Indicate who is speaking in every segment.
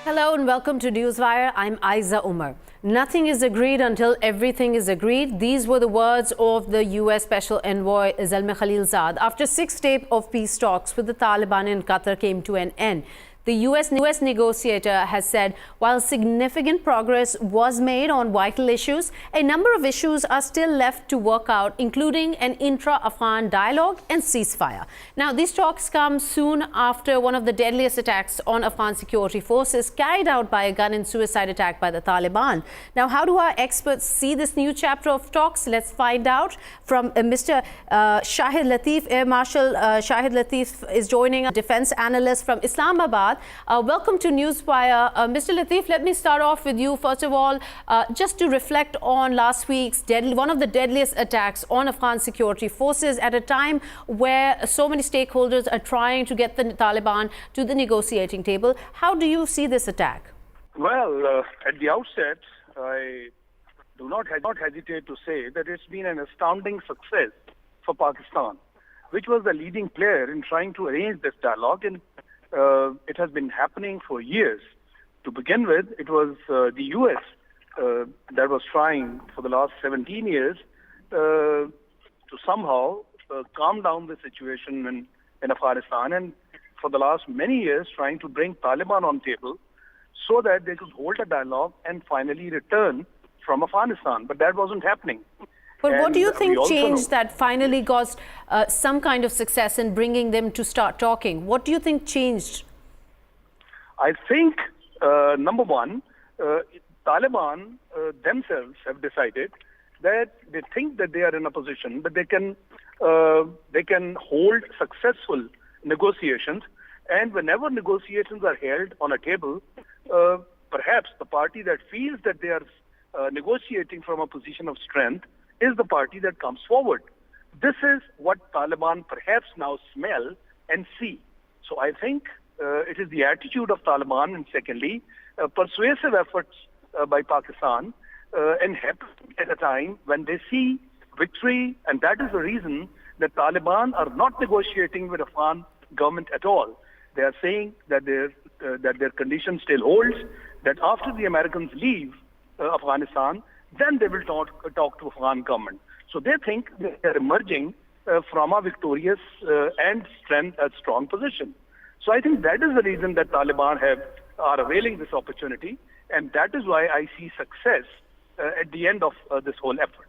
Speaker 1: Hello and welcome to Newswire. I'm Ayza Omar. Nothing is agreed until everything is agreed. These were the words of the US Special Envoy Zalmay Khalilzad after 6 days of peace talks with the Taliban in Qatar came to an end. The US negotiator has said while significant progress was made on vital issues, a number of issues are still left to work out, including an intra-Afghan dialogue and ceasefire. Now, these talks come soon after one of the deadliest attacks on Afghan security forces carried out by a gun and suicide attack by the Taliban. Now, how do our experts see this new chapter of talks? Let's find out from Mr. Shahid Latif. Air Marshal Shahid Latif is joining us, defense analyst from Islamabad. Welcome to Newswire. Mr. Latif, let me start off with you. First of all, just to reflect on last week's one of the deadliest attacks on Afghan security forces at a time where so many stakeholders are trying to get the Taliban to the negotiating table. How do you see this attack?
Speaker 2: Well, at the outset, I do not hesitate to say that it's been an astounding success for Pakistan, which was the leading player in trying to arrange this dialogue, and it has been happening for years. To begin with, it was the US that was trying for the last 17 years to somehow calm down the situation in Afghanistan, and for the last many years trying to bring Taliban on table so that they could hold a dialogue and finally return from Afghanistan. But that wasn't happening.
Speaker 1: But what do you think changed that finally got some kind of success in bringing them to start talking? What do you think changed?
Speaker 2: I think, number one, Taliban themselves have decided that they think that they are in a position that they can hold successful negotiations. And whenever negotiations are held on a table, perhaps the party that feels that they are negotiating from a position of strength is the party that comes forward. This is what Taliban perhaps now smell and see. So I think it is the attitude of Taliban, and secondly, persuasive efforts by Pakistan, and happen at a time when they see victory, and that is the reason that Taliban are not negotiating with Afghan government at all. They are saying that their condition still holds, that after the Americans leave Afghanistan, then they will talk to Afghan government. So they think they are emerging from a victorious and strong position. So I think that is the reason that Taliban are availing this opportunity, and that is why I see success at the end of this whole effort.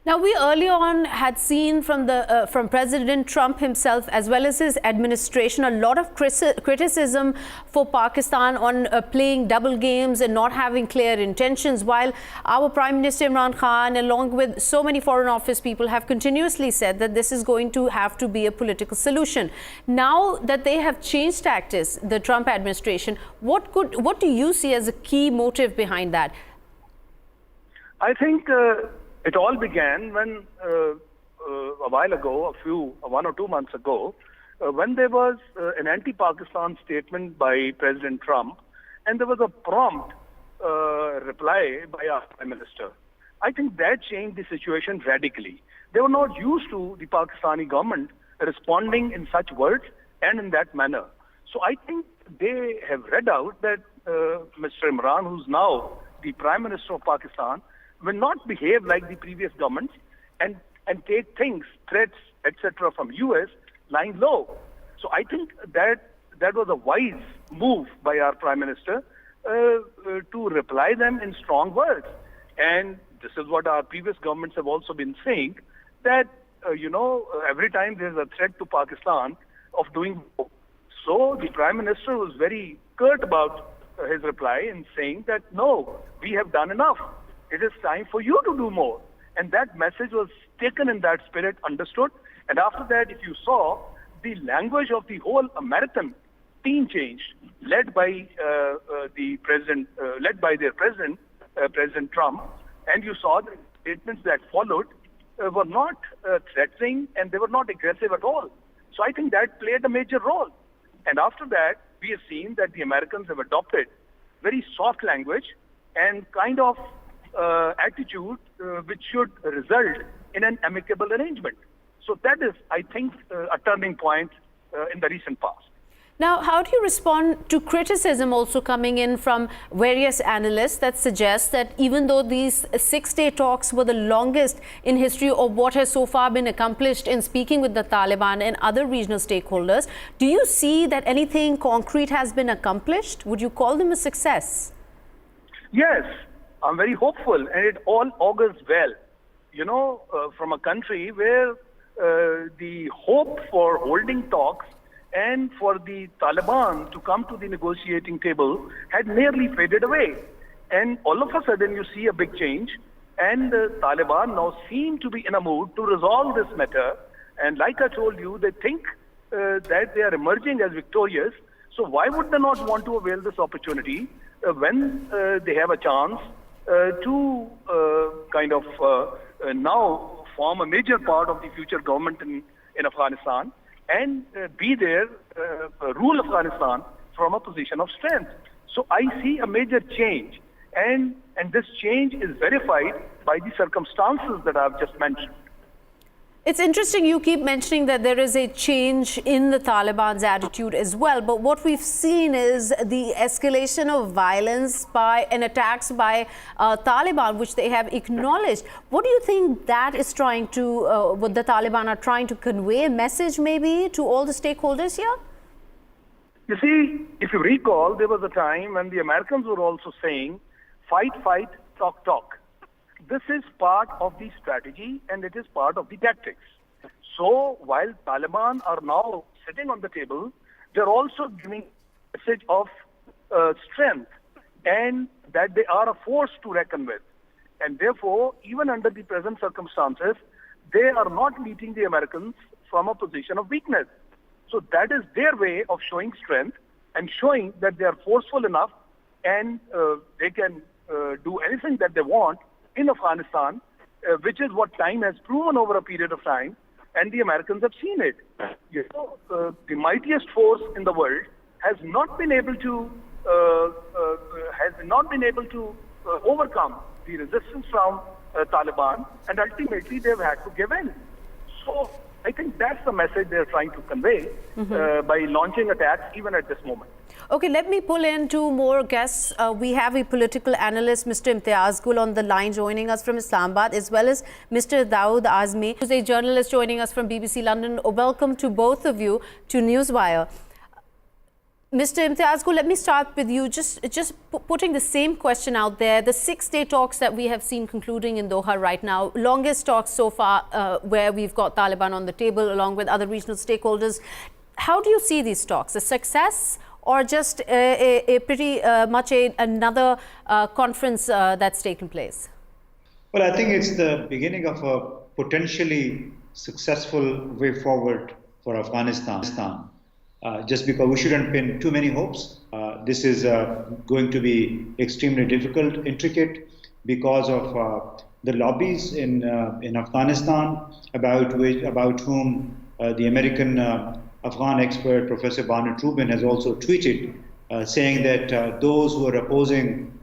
Speaker 1: Now, we earlier on had seen from President Trump himself as well as his administration a lot of criticism for Pakistan on playing double games and not having clear intentions, while our Prime Minister Imran Khan, along with so many Foreign Office people, have continuously said that this is going to have to be a political solution. Now that they have changed tactics, the Trump administration, what do you see as a key motive behind that?
Speaker 2: I think it all began when a while ago, 1 or 2 months ago, when there was an anti-Pakistan statement by President Trump, and there was a prompt reply by our Prime Minister. I think that changed the situation radically. They were not used to the Pakistani government responding in such words and in that manner. So I think they have read out that Mr. Imran, who's now the Prime Minister of Pakistan, will not behave like the previous governments and take things, threats, etc. from US lying low. So I think that was a wise move by our Prime Minister to reply them in strong words. And this is what our previous governments have also been saying, that, every time there's a threat to Pakistan of doing more. So the Prime Minister was very curt about his reply in saying that, no, we have done enough. It is time for you to do more. And that message was taken in that spirit, understood. And after that, if you saw, the language of the whole American team changed, led by their president, President Trump. And you saw the statements that followed were not threatening, and they were not aggressive at all. So I think that played a major role. And after that, we have seen that the Americans have adopted very soft language and kind of attitude which should result in an amicable arrangement. So that is, I think, a turning point in the recent past.
Speaker 1: Now, how do you respond to criticism also coming in from various analysts that suggests that even though these 6-day talks were the longest in history of what has so far been accomplished in speaking with the Taliban and other regional stakeholders, do you see that anything concrete has been accomplished? Would you call them a success?
Speaker 2: Yes, I'm very hopeful, and it all augurs well. You know, from a country where the hope for holding talks and for the Taliban to come to the negotiating table had nearly faded away. And all of a sudden you see a big change, and the Taliban now seem to be in a mood to resolve this matter. And like I told you, they think that they are emerging as victorious. So why would they not want to avail this opportunity when they have a chance to now form a major part of the future government in Afghanistan and be there, rule Afghanistan from a position of strength. So I see a major change, and this change is verified by the circumstances that I've just mentioned.
Speaker 1: It's interesting you keep mentioning that there is a change in the Taliban's attitude as well, but what we've seen is the escalation of violence and attacks by Taliban, which they have acknowledged. What do you think that is trying to, what the Taliban are trying to convey, a message maybe to all the stakeholders here?
Speaker 2: You see, if you recall, there was a time when the Americans were also saying, fight, fight, talk, talk. This is part of the strategy and it is part of the tactics. So while Taliban are now sitting on the table, they're also giving a message of strength and that they are a force to reckon with. And therefore, even under the present circumstances, they are not meeting the Americans from a position of weakness. So that is their way of showing strength and showing that they are forceful enough and they can do anything that they want in Afghanistan, which is what time has proven over a period of time, and the Americans have seen it. You know, the mightiest force in the world has not been able to overcome the resistance from Taliban, and ultimately they've had to give in. So I think that's the message they're trying to convey by launching attacks even at this moment.
Speaker 1: Okay, let me pull in two more guests. We have a political analyst, Mr. Imtiaz on the line joining us from Islamabad, as well as Mr. Dawood Azmi, who's a journalist joining us from BBC London. Welcome to both of you to Newswire. Mr. Imtiaz, let me start with you. Just putting the same question out there. The 6-day talks that we have seen concluding in Doha right now, longest talks so far where we've got Taliban on the table along with other regional stakeholders. How do you see these talks? A success or just a pretty much another conference that's taken place?
Speaker 3: Well, I think it's the beginning of a potentially successful way forward for Afghanistan. Just because we shouldn't pin too many hopes. This is going to be extremely difficult, intricate, because of the lobbies in Afghanistan, about whom the American Afghan expert Professor Barnett Rubin has also tweeted, saying that those who are opposing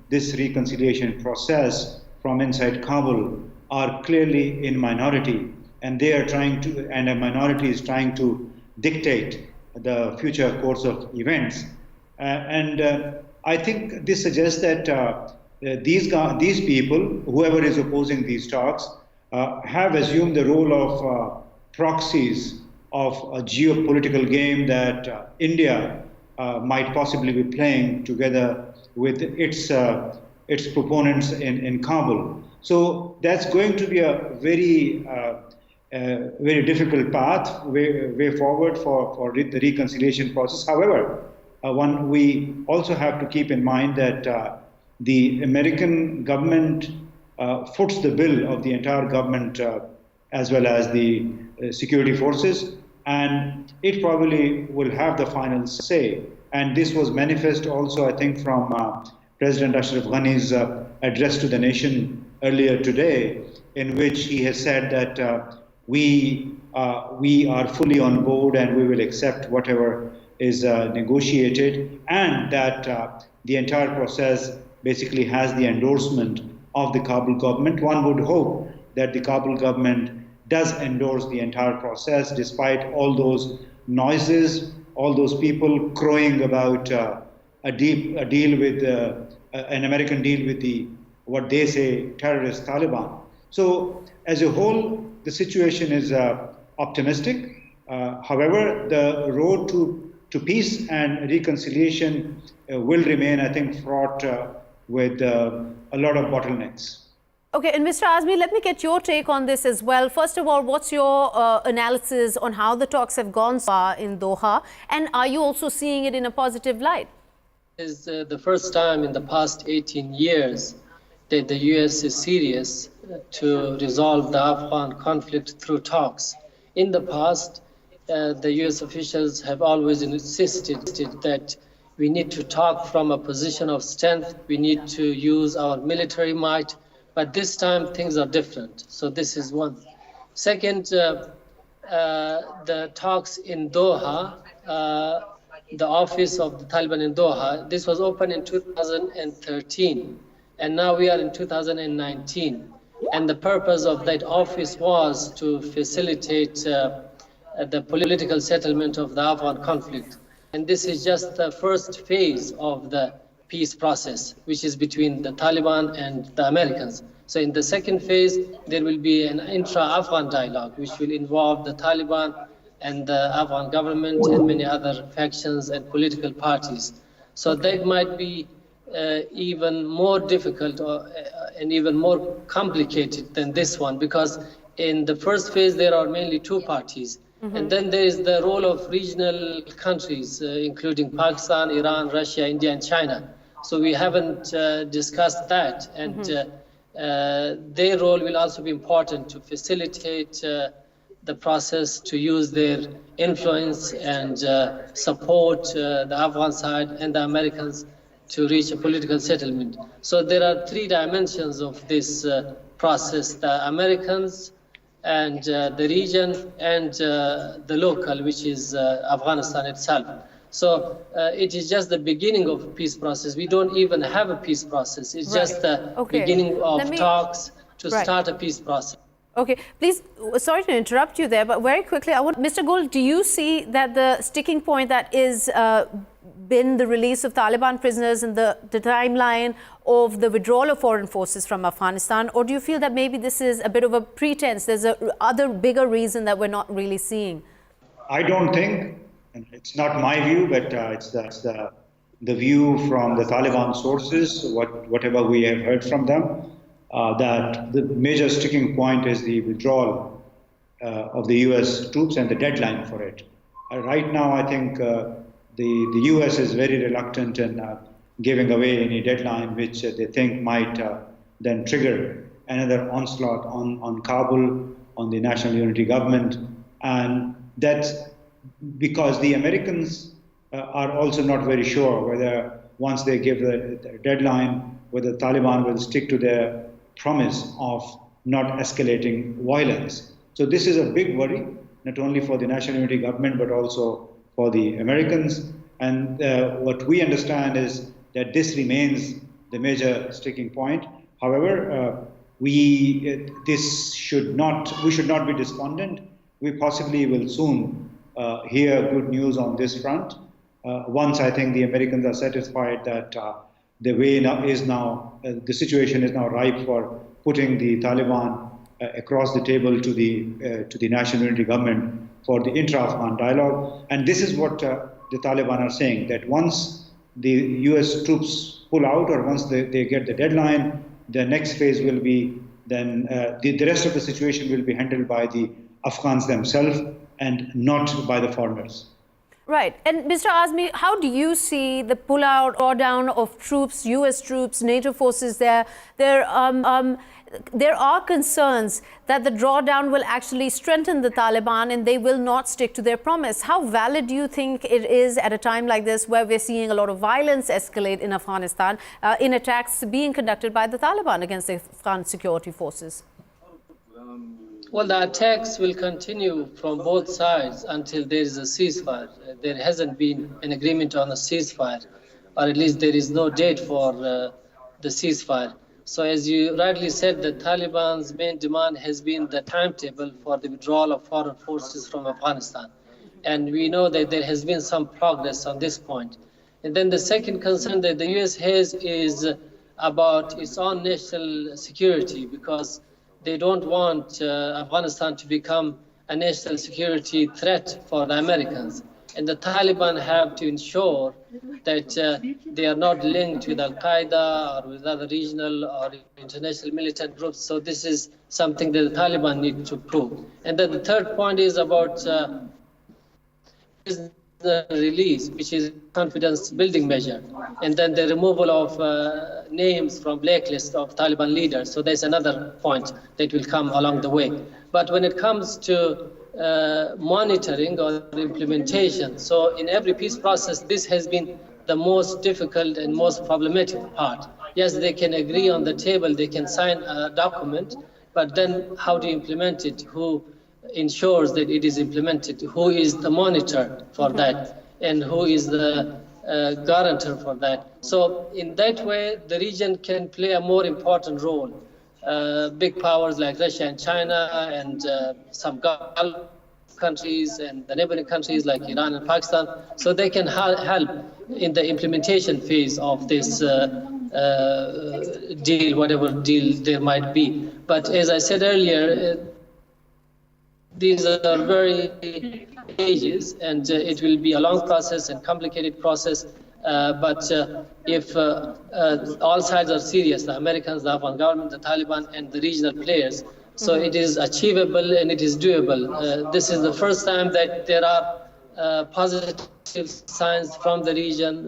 Speaker 3: this reconciliation process from inside Kabul are clearly in minority, and they are trying to, and a minority is trying to dictate the future course of events. I think this suggests that these people, whoever is opposing these talks, have assumed the role of proxies of a geopolitical game that India might possibly be playing together with its proponents in Kabul. So that's going to be a very difficult path, way forward for the reconciliation process. However, we also have to keep in mind that the American government foots the bill of the entire government as well as the security forces, and it probably will have the final say. And this was manifest also, I think, from President Ashraf Ghani's address to the nation earlier today, in which he has said that we are fully on board and we will accept whatever is negotiated, and that the entire process basically has the endorsement of the Kabul government. One would hope that the Kabul government does endorse the entire process, despite all those noises, all those people crowing about a deal with an American deal with the what they say terrorist Taliban. So as a whole, the situation is optimistic. However, the road to peace and reconciliation will remain, I think, fraught with a lot of bottlenecks.
Speaker 1: Okay, and Mr. Azmi, let me get your take on this as well. First of all, what's your analysis on how the talks have gone so far in Doha, and are you also seeing it in a positive light?
Speaker 4: It's the first time in the past 18 years that the U.S. is serious to resolve the Afghan conflict through talks. In the past, the U.S. officials have always insisted that we need to talk from a position of strength, we need to use our military might, but this time things are different. So this is one. Second, the talks in Doha, the office of the Taliban in Doha, this was opened in 2013, and now we are in 2019. And the purpose of that office was to facilitate the political settlement of the Afghan conflict. And this is just the first phase of the peace process, which is between the Taliban and the Americans. So in the second phase, there will be an intra-Afghan dialogue, which will involve the Taliban and the Afghan government and many other factions and political parties. So that might be even more difficult and even more complicated than this one, because in the first phase, there are mainly two parties. And then there is the role of regional countries, including Pakistan, Iran, Russia, India, and China. So we haven't discussed that. And their role will also be important to facilitate the process, to use their influence and support the Afghan side and the Americans to reach a political settlement. So there are three dimensions of this process: the Americans, and the region, and the local, which is Afghanistan itself. So it is just the beginning of a peace process. We don't even have a peace process. It's just the beginning of talks to start a peace process.
Speaker 1: Okay, please, sorry to interrupt you there, but very quickly, Mr. Gul, do you see that the sticking point that is been the release of Taliban prisoners and the timeline of the withdrawal of foreign forces from Afghanistan, or do you feel that maybe this is a bit of a pretense? There's a other bigger reason that we're not really seeing.
Speaker 3: I don't think, and it's not my view, but it's the view from the Taliban sources, whatever we have heard from them, that the major sticking point is the withdrawal of the US troops and the deadline for it. Right now, I think the US is very reluctant in giving away any deadline which they think might then trigger another onslaught on Kabul, on the National Unity Government. And that's because the Americans are also not very sure whether once they give the deadline, whether the Taliban will stick to their promise of not escalating violence. So this is a big worry, not only for the National Unity Government, but also for the Americans. And what we understand is that this remains the major sticking point. However, we should not be despondent. We possibly will soon hear good news on this front. Once I think the Americans are satisfied that the situation is now ripe for putting the Taliban across the table to the National Unity Government for the intra-Afghan dialogue. And this is what the Taliban are saying, that once the US troops pull out, or once they get the deadline, the next phase will be then the rest of the situation will be handled by the Afghans themselves and not by the foreigners.
Speaker 1: Right. And Mr. Azmi, how do you see the pull-out or down of troops, US troops, NATO forces there? There are concerns that the drawdown will actually strengthen the Taliban and they will not stick to their promise. How valid do you think it is at a time like this, where we're seeing a lot of violence escalate in Afghanistan, in attacks being conducted by the Taliban against the Afghan security forces?
Speaker 4: Well, the attacks will continue from both sides until there is a ceasefire. There hasn't been an agreement on a ceasefire, or at least there is no date for the ceasefire. So as you rightly said, the Taliban's main demand has been the timetable for the withdrawal of foreign forces from Afghanistan. And we know that there has been some progress on this point. And then the second concern that the US has is about its own national security, because they don't want Afghanistan to become a national security threat for the Americans. And the Taliban have to ensure that they are not linked with Al-Qaeda or with other regional or international militant groups. So this is something that the Taliban need to prove. And then the third point is about the release, which is confidence building measure, and then the removal of names from blacklist of Taliban leaders. So there's another point that will come along the way. But when it comes to monitoring or implementation, so in every peace process, this has been the most difficult and most problematic part. Yes, they can agree on the table, they can sign a document, but then how to implement it, who ensures that it is implemented, who is the monitor for that, and who is the guarantor for that. So in that way, the region can play a more important role. Big powers like Russia and China and some Gulf countries and the neighboring countries like Iran and Pakistan, so they can help in the implementation phase of this deal, whatever deal there might be. But as I said earlier, these are very ages, and it will be a long process and complicated process. But if all sides are serious, the Americans, the Afghan government, the Taliban, and the regional players, so it is achievable and it is doable. This is the first time that there are positive signs from the region,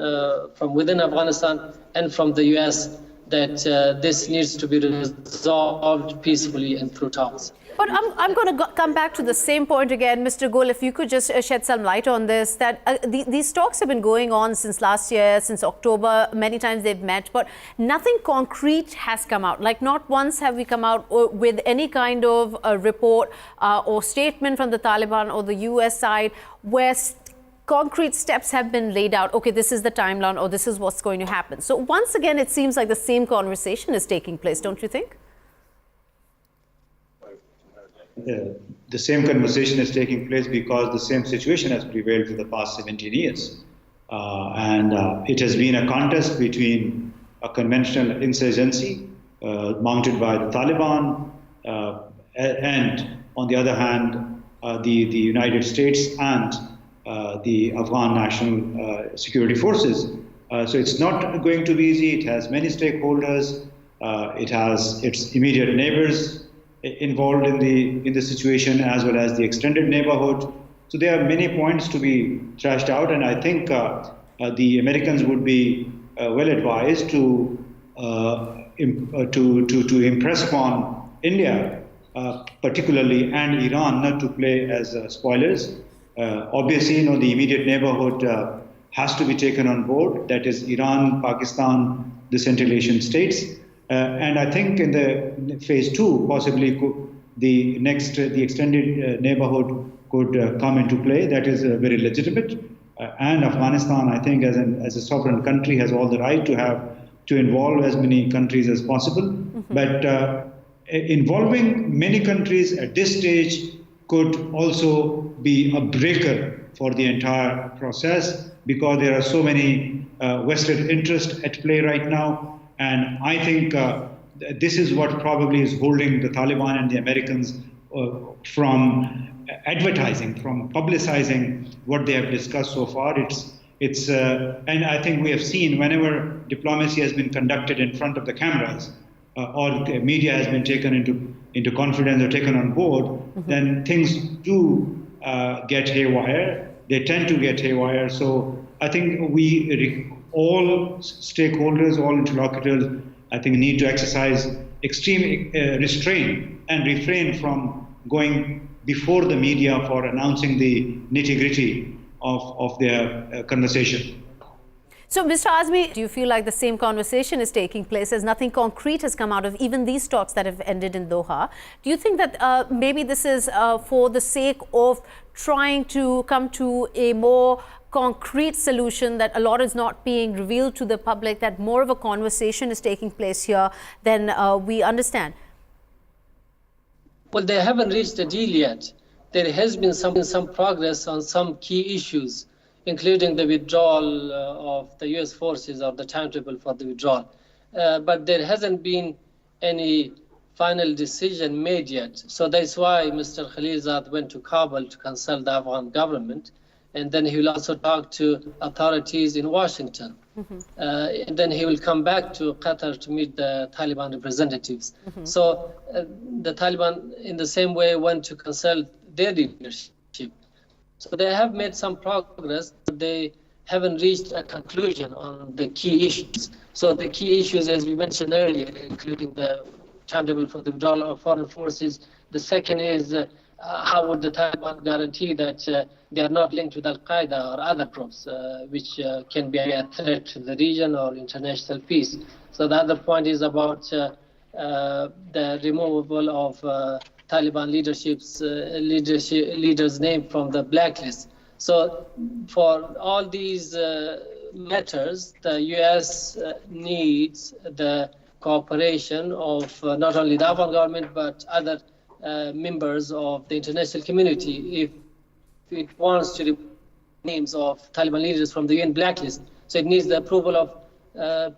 Speaker 4: from within Afghanistan and from the US, that this needs to be resolved peacefully and through talks.
Speaker 1: But I'm going to come back to the same point again, Mr. Gul, if you could just shed some light on this, that these talks have been going on since last year, since October. Many times they've met, but nothing concrete has come out. Like, not once have we come out with any kind of a report or statement from the Taliban or the US side where concrete steps have been laid out. Okay, this is the timeline, or this is what's going to happen. So once again, it seems like the same conversation is taking place, don't you think?
Speaker 3: The same conversation is taking place because the same situation has prevailed for the past 17 years. It has been a contest between a conventional insurgency mounted by the Taliban and, on the other hand, the United States and the Afghan National Security Forces. So it's not going to be easy. It has many stakeholders. It has its immediate neighbors involved in the situation, as well as the extended neighborhood. So there are many points to be thrashed out, and I think the Americans would be well advised to impress upon India, particularly, and Iran, not to play as spoilers. Obviously, the immediate neighborhood has to be taken on board. That is Iran, Pakistan, the Central Asian states. And I think in the phase 2, possibly the extended neighborhood could come into play. That is very legitimate. And Afghanistan, I think, as a sovereign country, has all the right to involve as many countries as possible. Mm-hmm. But involving many countries at this stage could also be a breaker for the entire process, because there are so many vested interests at play right now. And I think this is what probably is holding the Taliban and the Americans from advertising, from publicizing what they have discussed so far. And I think we have seen whenever diplomacy has been conducted in front of the cameras, or media has been taken into confidence or taken on board, mm-hmm. then things do get haywire. They tend to get haywire. So I think all stakeholders, all interlocutors, I think, need to exercise extreme restraint and refrain from going before the media for announcing the nitty-gritty of their conversation.
Speaker 1: So, Mr. Azmi, do you feel like the same conversation is taking place as nothing concrete has come out of even these talks that have ended in Doha? Do you think that maybe this is for the sake of trying to come to a more concrete solution, that a lot is not being revealed to the public, that more of a conversation is taking place here than we understand?
Speaker 4: Well, they haven't reached a deal yet. there has been some progress on some key issues, including the withdrawal of the US forces or the timetable for the withdrawal. But there hasn't been any final decision made yet. So that's why Mr. Khalilzad went to Kabul to consult the Afghan government. And then he will also talk to authorities in Washington. And then he will come back to Qatar to meet the Taliban representatives. So the Taliban, in the same way, went to consult their leadership. So they have made some progress, but they haven't reached a conclusion on the key issues. So the key issues, as we mentioned earlier, including the timetable for the withdrawal of foreign forces. The second is how would the Taliban guarantee that they are not linked with Al-Qaeda or other groups, which can be a threat to the region or international peace. So the other point is about the removal of Taliban leaders' name from the blacklist. So for all these matters, the U.S. needs the cooperation of not only the Afghan government but other members of the international community if it wants to remove names of Taliban leaders from the UN blacklist. So it needs the approval of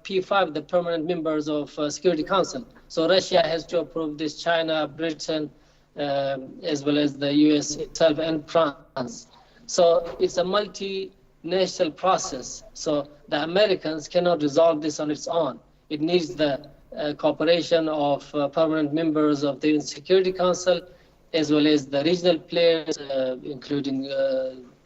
Speaker 4: P5, the permanent members of Security Council. So Russia has to approve this, China, Britain, as well as the US itself and France. So it's a multinational process. So the Americans cannot resolve this on its own. It needs the cooperation of permanent members of the UN Security Council, as well as the regional players, including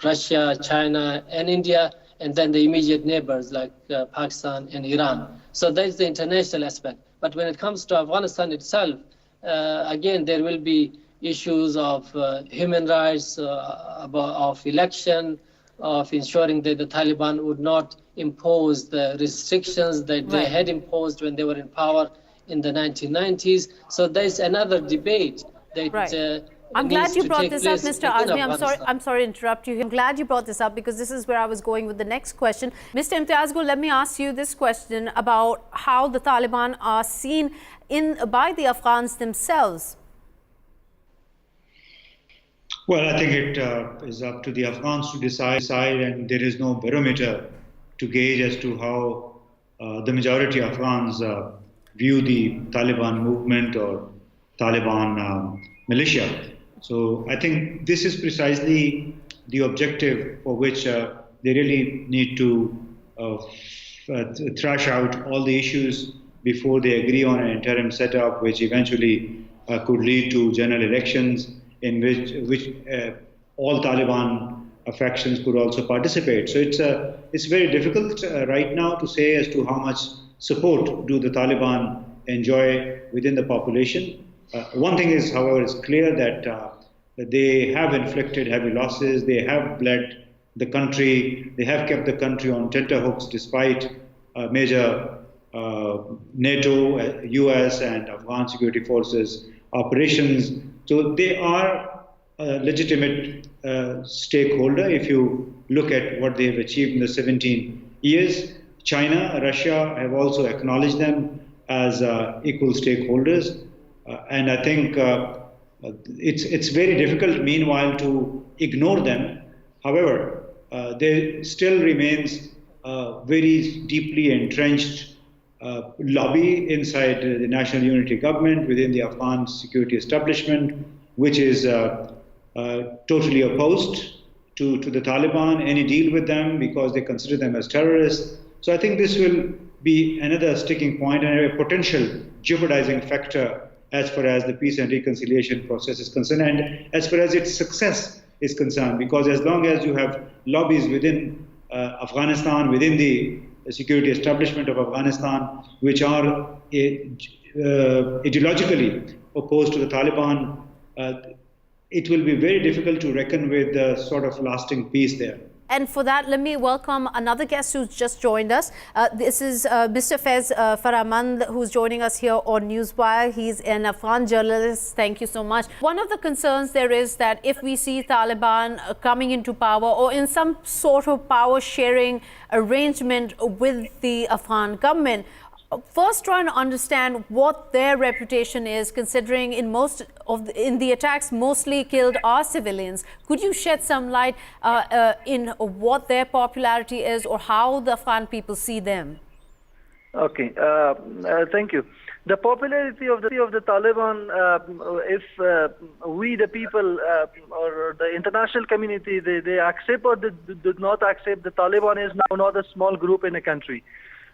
Speaker 4: Russia, China, and India, and then the immediate neighbors like Pakistan and Iran. So that's the international aspect. But when it comes to Afghanistan itself, again, there will be issues of human rights, of election, of ensuring that the Taliban would not impose the restrictions that they had imposed when they were in power in the 1990s. So there's another debate that
Speaker 1: I'm glad you brought this up, Mr. Azmi. I'm sorry to interrupt you. I'm glad you brought this up because this is where I was going with the next question. Mr. Imtiaz, let me ask you this question about how the Taliban are seen by the Afghans themselves.
Speaker 3: Well, I think it is up to the Afghans to decide, and there is no barometer to gauge as to how the majority of Afghans view the Taliban movement or Taliban militia. So I think this is precisely the objective for which they really need to thrash out all the issues before they agree on an interim setup, which eventually could lead to general elections in which all Taliban factions could also participate. So it's very difficult right now to say as to how much support do the Taliban enjoy within the population. One thing is, however, it's clear that they have inflicted heavy losses. They have bled the country. They have kept the country on tenterhooks despite major NATO, US, and Afghan security forces operations. So they are a legitimate stakeholder if you look at what they have achieved in the 17 years. China, Russia have also acknowledged them as equal stakeholders. And I think it's very difficult, meanwhile, to ignore them. However, there still remains a very deeply entrenched lobby inside the National Unity Government, within the Afghan security establishment, which is totally opposed to the Taliban, any deal with them, because they consider them as terrorists. So I think this will be another sticking point and a potential jeopardizing factor as far as the peace and reconciliation process is concerned, and as far as its success is concerned, because as long as you have lobbies within Afghanistan, within the security establishment of Afghanistan, which are ideologically opposed to the Taliban, it will be very difficult to reckon with the sort of lasting peace there.
Speaker 1: And for that, let me welcome another guest who's just joined us. This is Mr. Faiz Farahmand, who's joining us here on Newswire. He's an Afghan journalist. Thank you so much. One of the concerns there is that if we see Taliban coming into power or in some sort of power sharing arrangement with the Afghan government, First, trying to understand what their reputation is, considering in the attacks mostly killed are civilians. Could you shed some light in what their popularity is or how the Afghan people see them?
Speaker 5: Okay, thank you. The popularity of the Taliban, if we the people or the international community, they accept or they do not accept, the Taliban is now not a small group in a country.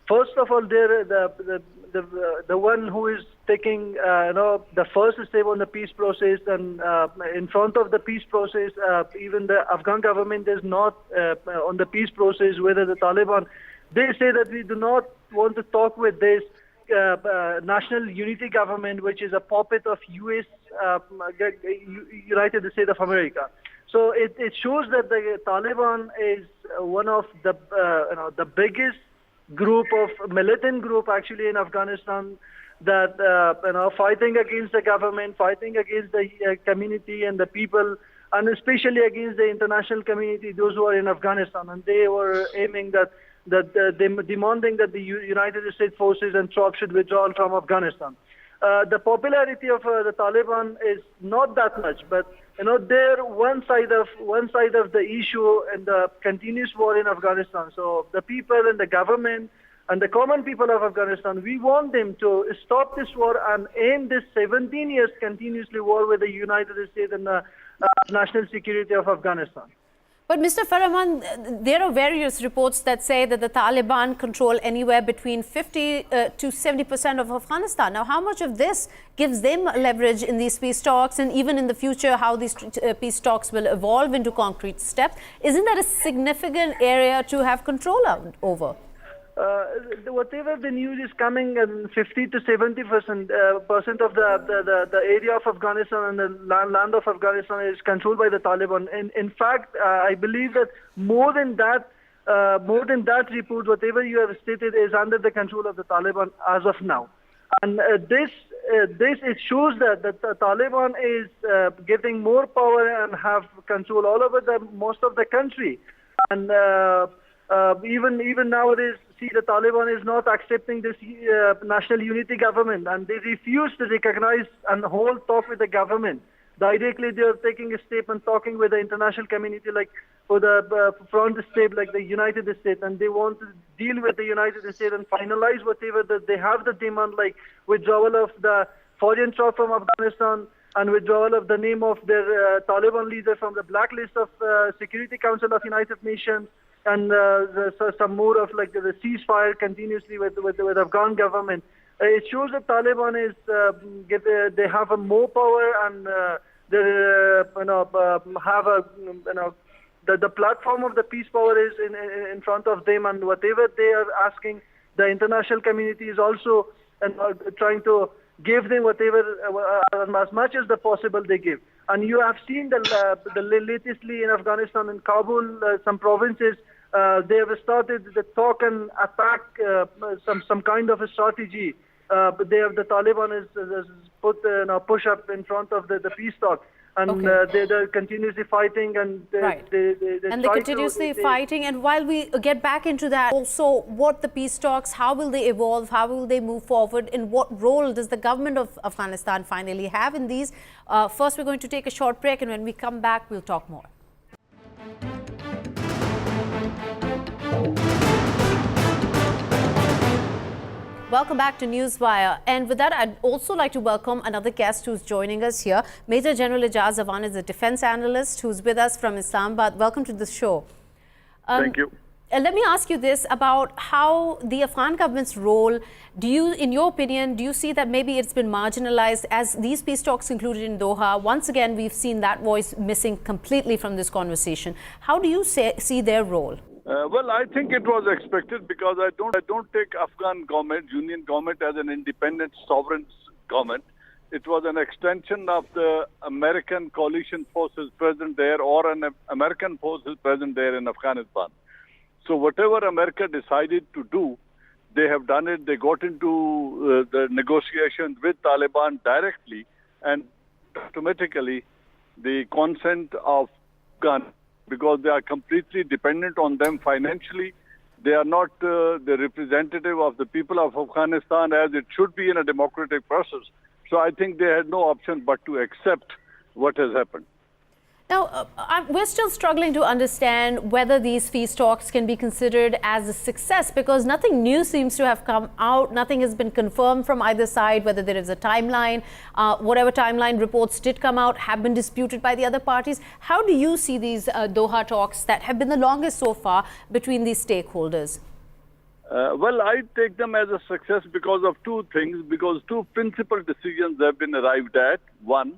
Speaker 5: First of all, they're the one who is taking the first step on the peace process, and in front of the peace process, even the Afghan government is not on the peace process. Whether the Taliban, they say that we do not want to talk with this national unity government, which is a puppet of U.S. United States of America. So it shows that the Taliban is one of the biggest group of militant group actually in Afghanistan that fighting against the government, fighting against the community and the people, and especially against the international community, those who are in Afghanistan. And they were aiming that demanding that the United States forces and troops should withdraw from Afghanistan. The popularity of the Taliban is not that much, but they're one side of the issue in the continuous war in Afghanistan. So the people and the government and the common people of Afghanistan, we want them to stop this war and end this 17 years continuously war with the United States and the national security of Afghanistan.
Speaker 1: But Mr. Farahmand, there are various reports that say that the Taliban control anywhere between 50 to 70% of Afghanistan. Now, how much of this gives them leverage in these peace talks, and even in the future, how these peace talks will evolve into concrete steps? Isn't that a significant area to have control over?
Speaker 5: Whatever the news is coming, 50 to 70% of the area of Afghanistan and the land of Afghanistan is controlled by the Taliban. In fact, I believe that more than that report, whatever you have stated, is under the control of the Taliban as of now. And this it shows that the Taliban is getting more power and have control all over most of the country. And even nowadays, the Taliban is not accepting this national unity government, and they refuse to recognize and hold talk with the government. Directly, they are taking a step and talking with the international community, like for the front step, like the United States, and they want to deal with the United States and finalize whatever that they have the demand, like withdrawal of the foreign troops from Afghanistan and withdrawal of the name of their Taliban leader from the blacklist of Security Council of United Nations. And some more of like the ceasefire continuously with Afghan government. It shows that Taliban is they have a more power, and they have the platform of the peace power is in front of them, and whatever they are asking, the international community is also trying to give them whatever as much as the possible they give. And you have seen the latestly in Afghanistan, in Kabul, some provinces, they have started the talk and attack some kind of a strategy. But the Taliban is put push up in front of the peace talk. And they're continuously fighting, and they're
Speaker 1: continuously fighting. And while we get back into that, also what the peace talks, how will they evolve, how will they move forward, and what role does the government of Afghanistan finally have in these? First, we're going to take a short break, and when we come back, we'll talk more. Welcome back to Newswire. And with that, I'd also like to welcome another guest who's joining us here. Major General Ijaz Awan is a defense analyst who's with us from Islamabad. Welcome to the show.
Speaker 2: Thank you.
Speaker 1: Let me ask you this about how the Afghan government's role, in your opinion, do you see that maybe it's been marginalized as these peace talks concluded in Doha? Once again, we've seen that voice missing completely from this conversation. How do you see their role?
Speaker 6: Well, I think it was expected, because I don't take Afghan government, union government, as an independent sovereign government. It was an extension of the American coalition forces present there, or an American forces present there in Afghanistan. So whatever America decided to do, they have done it. They got into the negotiations with Taliban directly, and automatically the consent of Afghan, because they are completely dependent on them financially. They are not the representative of the people of Afghanistan as it should be in a democratic process. So I think they had no option but to accept what has happened.
Speaker 1: Now, we're still struggling to understand whether these peace talks can be considered as a success, because nothing new seems to have come out. Nothing has been confirmed from either side, whether there is a timeline. Whatever timeline reports did come out have been disputed by the other parties. How do you see these Doha talks that have been the longest so far between these stakeholders?
Speaker 6: Well, I take them as a success because of two things, because two principal decisions have been arrived at. One,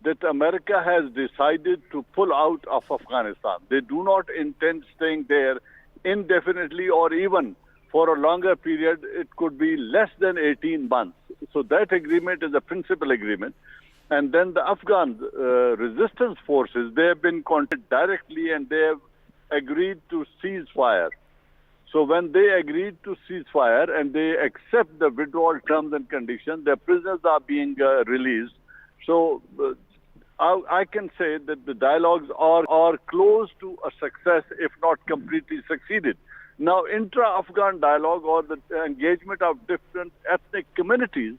Speaker 6: that America has decided to pull out of Afghanistan. They do not intend staying there indefinitely or even for a longer period. It could be less than 18 months. So that agreement is a principal agreement. And then the Afghan resistance forces, they have been contacted directly and they have agreed to cease fire. So when they agreed to cease fire and they accept the withdrawal terms and conditions, their prisoners are being released. So I can say that the dialogues are close to a success, if not completely succeeded. Now, intra-Afghan dialogue or the engagement of different ethnic communities,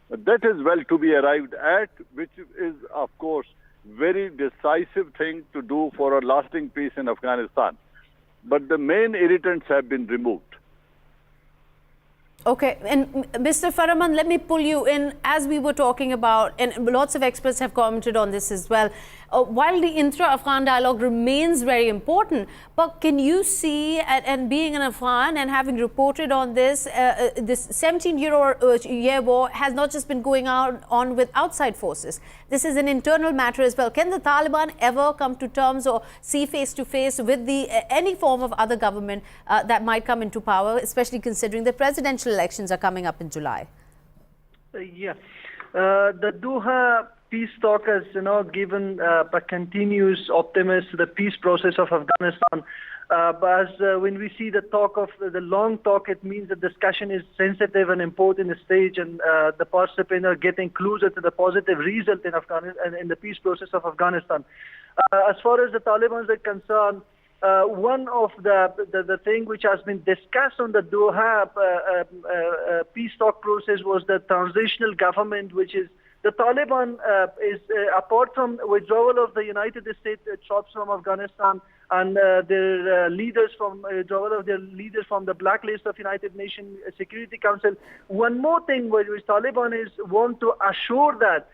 Speaker 6: that is well to be arrived at, which is, of course, very decisive thing to do for a lasting peace in Afghanistan. But the main irritants have been removed.
Speaker 1: Okay, and Mr. Farahmand, let me pull you in. As we were talking about, and lots of experts have commented on this as well, while the intra-Afghan dialogue remains very important, but can you see, and being an Afghan and having reported on this, this 17-year war has not just been going on with outside forces. This is an internal matter as well. Can the Taliban ever come to terms or see face-to-face with any form of other government that might come into power, especially considering the presidential elections are coming up in July?
Speaker 5: The Doha peace talk has, given a continuous optimism to the peace process of Afghanistan. But when we see the talk of the long talk, it means the discussion is sensitive and important stage, and the participants are getting closer to the positive result in Afghanistan, in the peace process of Afghanistan. As far as the Taliban are concerned, one of the thing which has been discussed on the Doha peace talk process was the transitional government, which is the Taliban is apart from withdrawal of the United States troops from Afghanistan and their leaders from withdrawal of their leaders from the blacklist of United Nations Security Council. One more thing which Taliban is want to assure that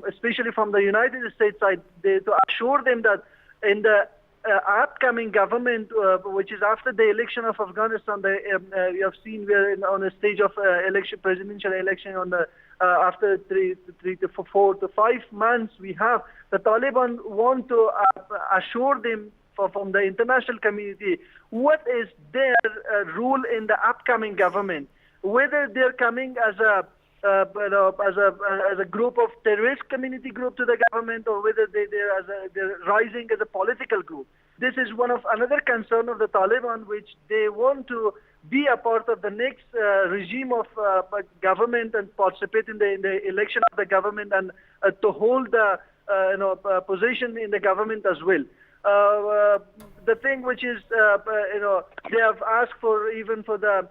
Speaker 5: especially from the United States side, to assure them that in the upcoming government, which is after the election of Afghanistan, we have seen we're on a stage of presidential election on the after 3 to 4 to 5 months. We have the Taliban want to assure them from the international community what is their role in the upcoming government, whether they're coming as a group of terrorist community group to the government, or whether they're rising as a political group. This is one of another concern of the Taliban, which they want to be a part of the next regime of government and participate in the election of the government and to hold the position in the government as well. The thing which is they have asked for, even for the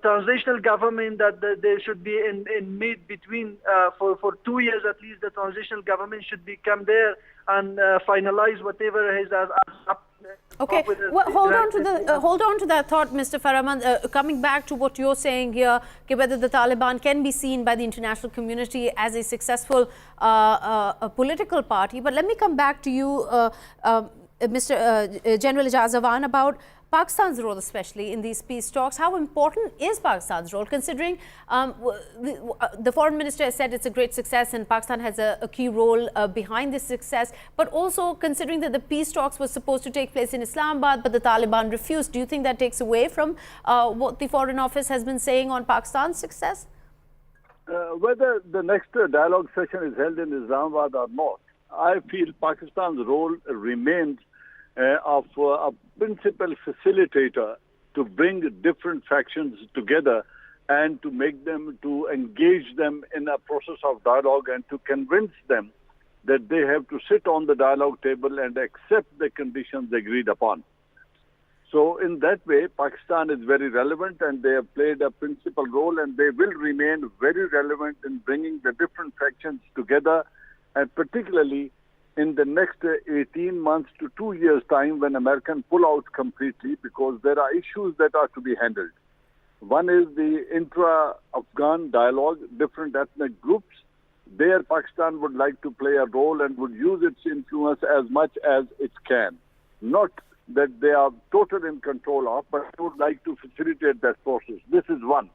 Speaker 5: transitional government, that there should be in between for 2 years at least, the transitional government should become there and finalize whatever is up.
Speaker 1: Okay, well, hold on to that thought, Mr. Farahmand. Coming back to what you're saying here, whether the Taliban can be seen by the international community as a successful political party. But let me come back to you, Mr. General Ijaz Awan, about Pakistan's role, especially in these peace talks. How important is Pakistan's role, considering the foreign minister has said it's a great success and Pakistan has a key role behind this success, but also considering that the peace talks were supposed to take place in Islamabad, but the Taliban refused. Do you think that takes away from what the Foreign Office has been saying on Pakistan's success?
Speaker 6: Whether the next dialogue session is held in Islamabad or not, I feel Pakistan's role remains of a principal facilitator to bring different factions together and to make them, to engage them in a process of dialogue and to convince them that they have to sit on the dialogue table and accept the conditions agreed upon. So in that way, Pakistan is very relevant, and they have played a principal role, and they will remain very relevant in bringing the different factions together, and particularly in the next 18 months to 2 years' time when Americans pull out completely, because there are issues that are to be handled. One is the intra-Afghan dialogue, different ethnic groups. There, Pakistan would like to play a role and would use its influence as much as it can. Not that they are totally in control of, but would like to facilitate that process. This is one.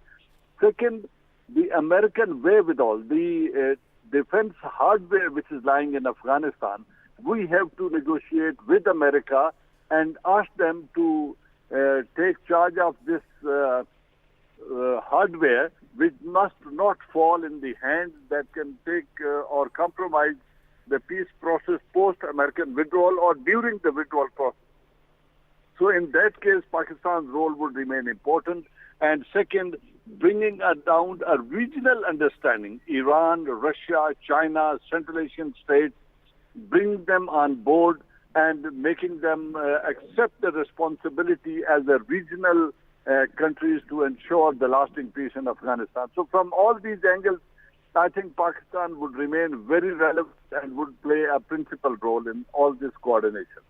Speaker 6: Second, the American wherewithal, the defense hardware which is lying in Afghanistan, we have to negotiate with America and ask them to take charge of this hardware, which must not fall in the hands that can take or compromise the peace process post-American withdrawal or during the withdrawal process. So in that case, Pakistan's role would remain important. And second, bringing down a regional understanding, Iran, Russia, China, Central Asian states, bring them on board and making them accept the responsibility as a regional countries to ensure the lasting peace in Afghanistan. So from all these angles, I think Pakistan would remain very relevant and would play a principal role in all this coordination.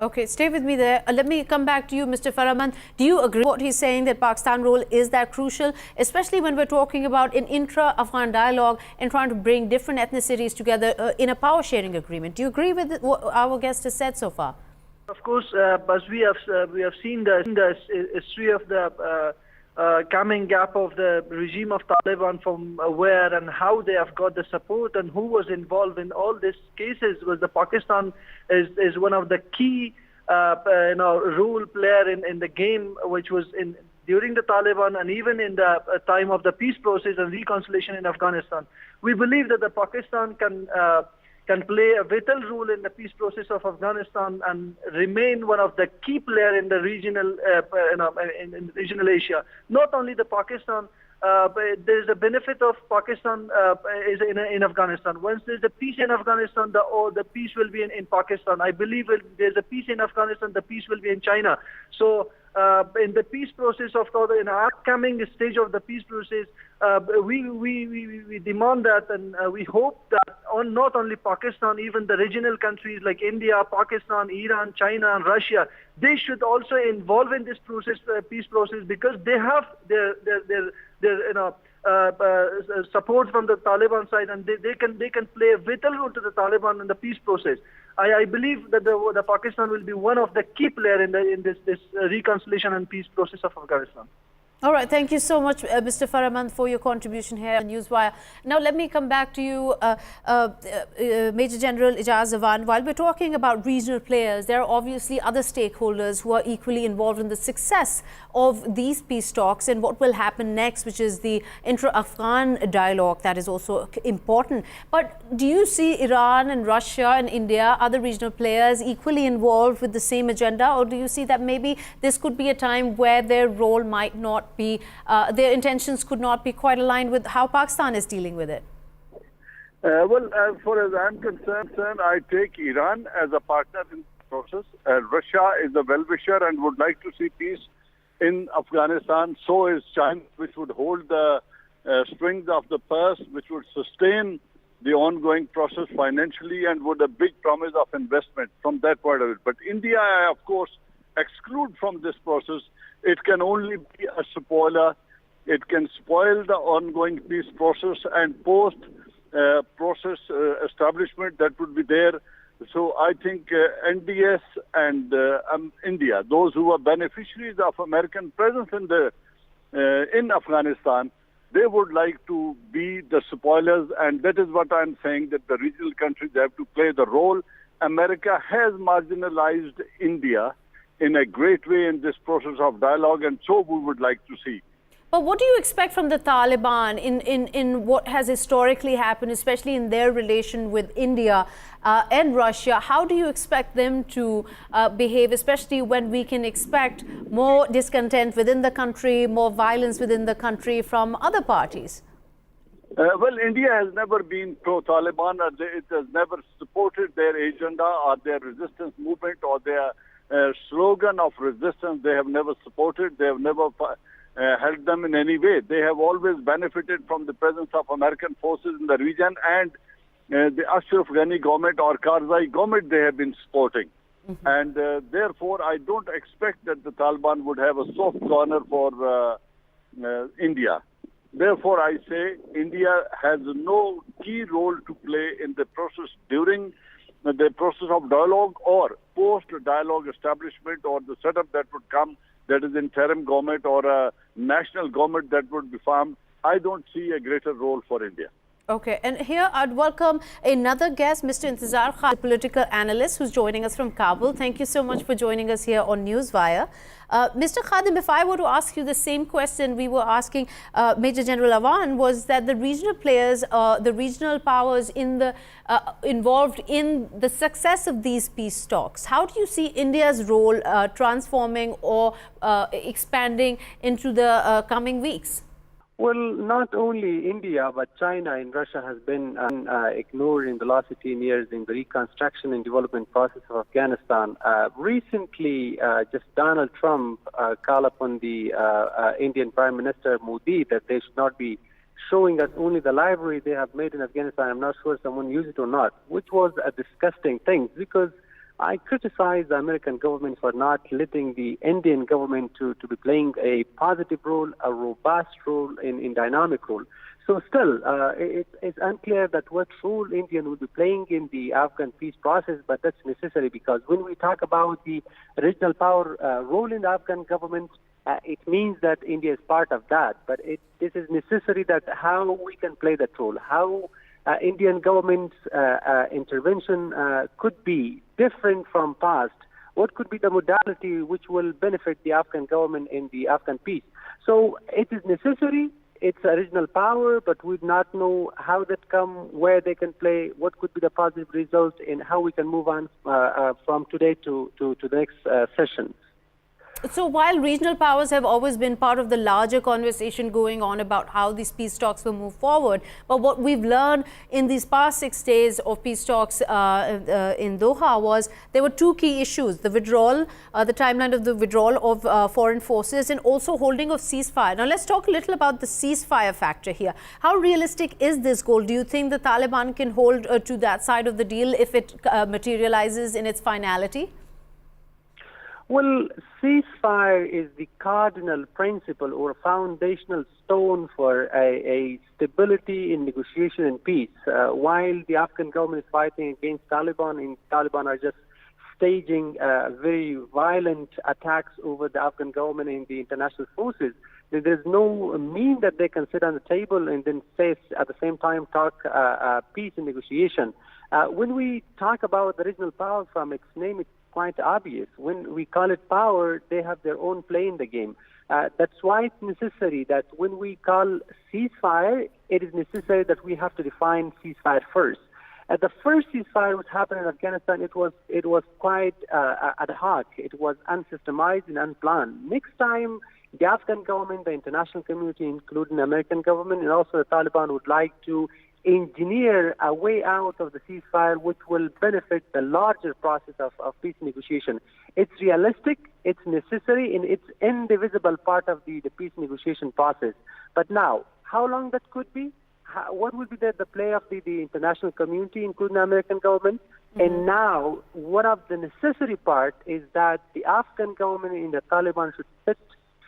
Speaker 1: Okay, stay with me there. Let me come back to you, Mr. Farahmand. Do you agree with what he's saying, that Pakistan role is that crucial, especially when we're talking about an intra-Afghan dialogue and trying to bring different ethnicities together in a power-sharing agreement? Do you agree with what our guest has said so far?
Speaker 5: Of course, as we have seen the history of the coming gap of the regime of Taliban, from where and how they have got the support and who was involved in all these cases, was the Pakistan is one of the key role player in the game, which was in during the Taliban and even in the time of the peace process and reconciliation in Afghanistan. We believe that the Pakistan can play a vital role in the peace process of Afghanistan and remain one of the key players in the regional, in regional Asia. Not only the Pakistan, there is a benefit of Pakistan is in Afghanistan. Once there is a peace in Afghanistan, the peace will be in Pakistan. I believe there is a peace in Afghanistan, the peace will be in China. So in the peace process in our upcoming stage of the peace process, we demand that, and we hope that not only Pakistan, even the regional countries like India, Pakistan, Iran, China, and Russia, they should also involve in this process, peace process, because they have their support from the Taliban side, and they can play a vital role to the Taliban in the peace process. I believe that the Pakistan will be one of the key players in this reconciliation and peace process of Afghanistan.
Speaker 1: All right, thank you so much, Mr. Farahmand, for your contribution here on Newswire. Now, let me come back to you, Major General Ijaz Awan. While we're talking about regional players, there are obviously other stakeholders who are equally involved in the success of these peace talks and what will happen next, which is the intra-Afghan dialogue. That is also important. But do you see Iran and Russia and India, other regional players, equally involved with the same agenda, or do you see that maybe this could be a time where their role might not be, their intentions could not be quite aligned with how Pakistan is dealing with it?
Speaker 6: Well, as far as I'm concerned, I take Iran as a partner in the process. Russia is a well-wisher and would like to see peace in Afghanistan. So is China, which would hold the strings of the purse, which would sustain the ongoing process financially and would a big promise of investment from that point of view. But India, I, of course, exclude from this process. It can only be a spoiler. It can spoil the ongoing peace process and post-process establishment that would be there. So I think NDS and India, those who are beneficiaries of American presence in Afghanistan, they would like to be the spoilers, and that is what I'm saying, that the regional countries have to play the role. America has marginalized India in a great way in this process of dialogue, and so we would like to see.
Speaker 1: But what do you expect from the Taliban in what has historically happened, especially in their relation with India and Russia? How do you expect them to behave, especially when we can expect more discontent within the country, more violence within the country from other parties?
Speaker 6: Well, India has never been pro-Taliban. It has never supported their agenda or their resistance movement or their slogan of resistance, they have never supported, they have never helped them in any way. They have always benefited from the presence of American forces in the region, and the Ashraf Ghani government or Karzai government they have been supporting. And therefore, I don't expect that the Taliban would have a soft corner for India. Therefore, I say India has no key role to play in the process during the process of dialogue or post-dialogue establishment or the setup that would come, that is interim government or a national government that would be formed. I don't see a greater role for India.
Speaker 1: Okay, and here I'd welcome another guest, Mr. Intzar, Khadim, political analyst who's joining us from Kabul. Thank you so much for joining us here on Newswire. Mr. Khadim, if I were to ask you the same question we were asking Major General Awan, was that the regional players, the regional powers involved in the success of these peace talks, how do you see India's role transforming or expanding into the coming weeks?
Speaker 7: Well, not only India, but China and Russia has been ignored in the last 15 years in the reconstruction and development process of Afghanistan. Recently, just Donald Trump called upon the Indian Prime Minister Modi that they should not be showing us only the library they have made in Afghanistan. I'm not sure someone used it or not, which was a disgusting thing because I criticize the American government for not letting the Indian government to be playing a positive role, a robust role, in dynamic role. So still, it's unclear that what role India will be playing in the Afghan peace process, but that's necessary because when we talk about the regional power role in the Afghan government, it means that India is part of that. But this is necessary that how we can play that role, how Indian government's intervention could be different from past. What could be the modality which will benefit the Afghan government in the Afghan peace? So it is necessary. It's a regional power, but we do not know how that come, where they can play, what could be the positive result, and how we can move on from today to the next session.
Speaker 1: So while regional powers have always been part of the larger conversation going on about how these peace talks will move forward, but what we've learned in these past 6 days of peace talks in Doha was there were two key issues: the withdrawal, the timeline of the withdrawal of foreign forces, and also holding of ceasefire. Now let's talk a little about the ceasefire factor here. How realistic is this goal? Do you think the Taliban can hold to that side of the deal if it materializes in its finality?
Speaker 7: Well, ceasefire is the cardinal principle or foundational stone for a stability in negotiation and peace. While the Afghan government is fighting against Taliban, and Taliban are just staging very violent attacks over the Afghan government and the international forces, there's no mean that they can sit on the table and then say at the same time talk peace and negotiation. When we talk about the regional power from its name, it's quite obvious. When we call it power, they have their own play in the game. That's why it's necessary that when we call ceasefire, it is necessary that we have to define ceasefire first. The first ceasefire which happened in Afghanistan, it was quite ad hoc. It was unsystemized and unplanned. Next time, the Afghan government, the international community, including the American government, and also the Taliban would like to engineer a way out of the ceasefire which will benefit the larger process of peace negotiation. It's realistic, it's necessary, and it's indivisible part of the peace negotiation process. But now, how long that could be? What would be the play of the international community, including the American government? Mm-hmm. And now, one of the necessary part is that the Afghan government and the Taliban should sit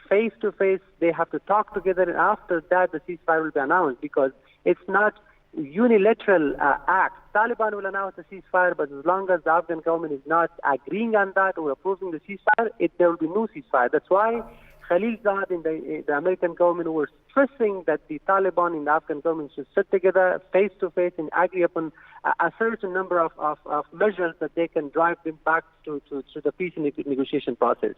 Speaker 7: face to face. They have to talk together, and after that, the ceasefire will be announced, because it's not unilateral act. Taliban will announce a ceasefire, but as long as the Afghan government is not agreeing on that or approving the ceasefire, there will be no ceasefire. That's why Khalilzad and the American government were stressing that the Taliban and the Afghan government should sit together face to face and agree upon a certain number of measures that they can drive them back to the peace and negotiation process.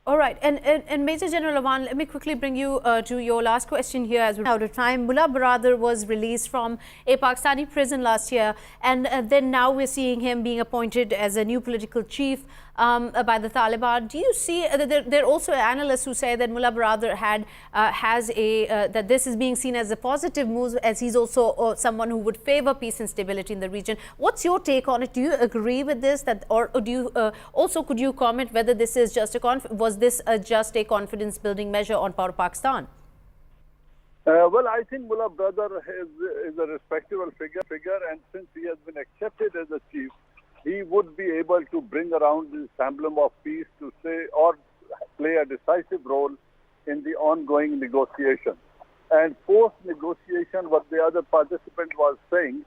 Speaker 1: All right, and Major General Awan, let me quickly bring you to your last question here as we're out of time. Mullah Baradar was released from a Pakistani prison last year, and then now we're seeing him being appointed as a new political chief by the Taliban. Do you see there are also analysts who say that Mullah Baradar that this is being seen as a positive move, as he's also someone who would favor peace and stability in the region. What's your take on it? Do you agree with this? Or do you also could you comment whether this is just was this just a confidence building measure on part of Pakistan?
Speaker 6: Well, I think Mullah Baradar is a respectable figure, and since he has been accepted as a chief, he would be able to bring around this emblem of peace to say or play a decisive role in the ongoing negotiation. And post-negotiation, what the other participant was saying,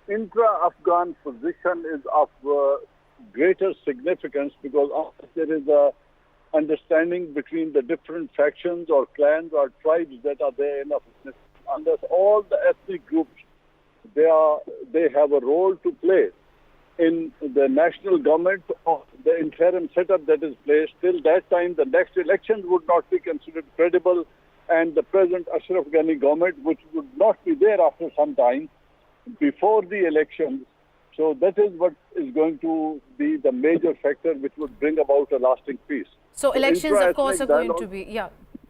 Speaker 6: intra-Afghan position is of greater significance because there is a understanding between the different factions or clans or tribes that are there in Afghanistan. And thus all the ethnic groups, they have a role to play in the national government or the interim setup that is placed. Till that time, the next elections would not be considered credible, and the present Ashraf Ghani government, which would not be there after some time, before the elections. So that is what is going to be the major factor which would bring about a lasting peace.
Speaker 1: So elections, of course, are going to be,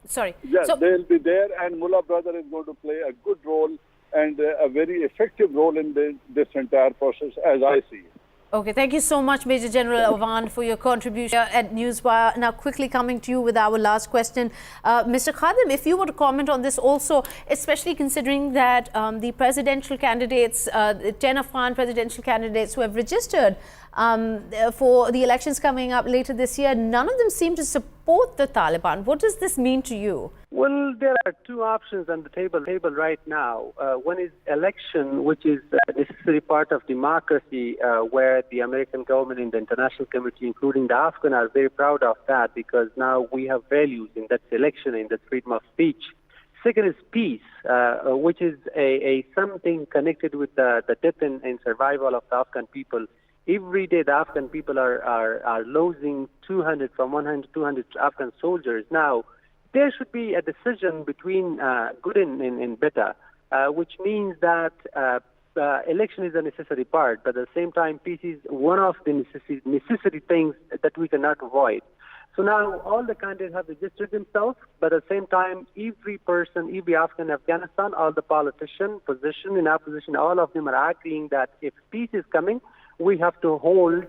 Speaker 1: sorry.
Speaker 6: Yes, they'll be there, and Mullah Baradar is going to play a good role and a very effective role in this entire process, as I see it.
Speaker 1: Okay, thank you so much, Major General Awan, for your contribution at Newswire. Now, quickly coming to you with our last question. Mr. Khadim, if you were to comment on this also, especially considering that the presidential candidates, 10 Afghan presidential candidates who have registered for the elections coming up later this year, none of them seem to support the Taliban. What does this mean to you?
Speaker 7: Well, there are two options on the table right now. One is election, which is a necessary part of democracy, where the American government and the international community, including the Afghan, are very proud of that because now we have values in that election, in that freedom of speech. Second is peace, which is a something connected with the death and survival of the Afghan people. Every day, the Afghan people are losing 200 from 100 to 200 Afghan soldiers. Now, there should be a decision between good and better, which means that election is a necessary part, but at the same time, peace is one of the necessary things that we cannot avoid. So now all the candidates have registered themselves, but at the same time, every person, every Afghan in Afghanistan, all the politicians, position and opposition, all of them are agreeing that if peace is coming, we have to hold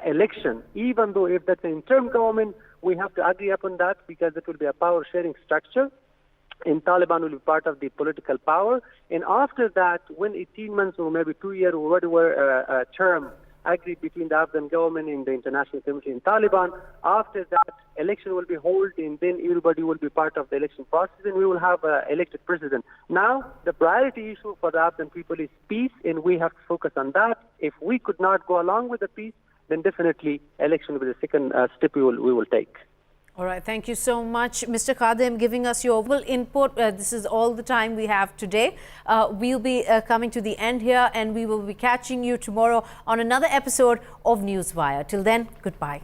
Speaker 7: election, even though if that's an interim government, we have to agree upon that because it will be a power-sharing structure, and Taliban will be part of the political power. And after that, when 18 months or maybe 2 years or whatever term agreed between the Afghan government and the international community and Taliban, after that, election will be held, and then everybody will be part of the election process, and we will have an elected president. Now, the priority issue for the Afghan people is peace, and we have to focus on that. If we could not go along with the peace, then definitely election will be the second step we will take.
Speaker 1: All right, thank you so much, Mr. Khadim, giving us your full input. This is all the time we have today. We'll be coming to the end here, and we will be catching you tomorrow on another episode of Newswire. Till then, goodbye.